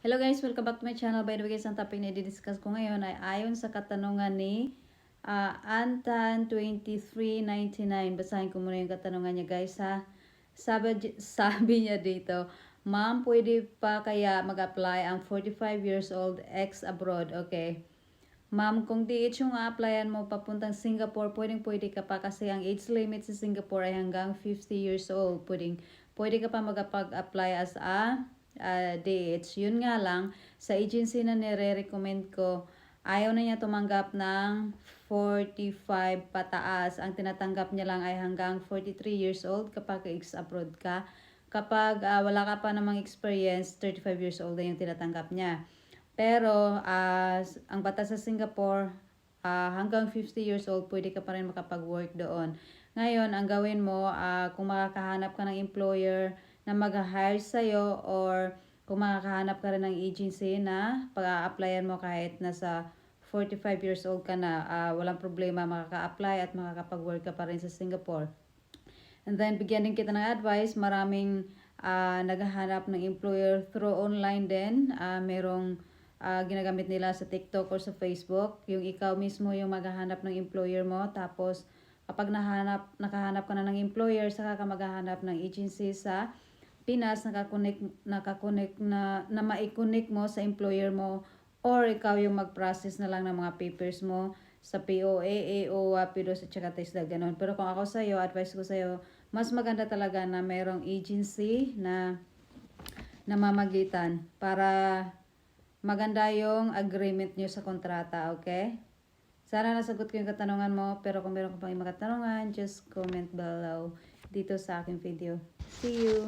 Hello guys, welcome back to my channel. By the way guys, ang topic na i-discuss ko ngayon ay ayon sa katanungan ni Antan2399. Basahin ko muna yung katanungan niya guys ha. Sabi niya dito, Ma'am, pwede pa kaya mag-apply ang 45 years old ex-abroad? Okay. Ma'am, kung DH yung a-applyan mo papuntang Singapore, pwede ka pa kasi ang age limit sa Singapore ay hanggang 50 years old. Pwede ka pa mag-apply as a DH. Yun nga lang, sa agency na nire-recommend ko, ayaw na niya tumanggap ng 45 pataas. Ang tinatanggap niya lang ay hanggang 43 years old kapag ex-abroad ka. Kapag wala ka pa namang experience, 35 years old na yung tinatanggap niya. Pero ang batas sa Singapore, hanggang 50 years old, pwede ka pa rin makapag-work doon. Ngayon, ang gawin mo, kung makakahanap ka ng employer na mag-hire sa'yo or kung makakahanap ka rin ng agency na pag-a-applyan mo kahit nasa 45 years old ka na, walang problema, makaka-apply at makakapag-work ka pa rin sa Singapore. And then, bigyan din kita ng advice, maraming naghahanap ng employer through online din. Merong ginagamit nila sa TikTok or sa Facebook. Yung ikaw mismo yung maghahanap ng employer mo. Tapos, kapag nakahanap ka na ng employer, saka ka maghahanap ng agency sa Pinas, nakakonect na mai-connect mo sa employer mo, or ikaw yung mag-process na lang ng mga papers mo sa POA, AOA, PIDOS at saka TESDA, ganun. Pero kung ako sa'yo, advice ko sa'yo, mas maganda talaga na mayroong agency na namamagitan para maganda yung agreement nyo sa kontrata, okay? Sana nasagot ko yung katanungan mo, pero kung meron ka pang mga katanungan, just comment below dito sa aking video. See you!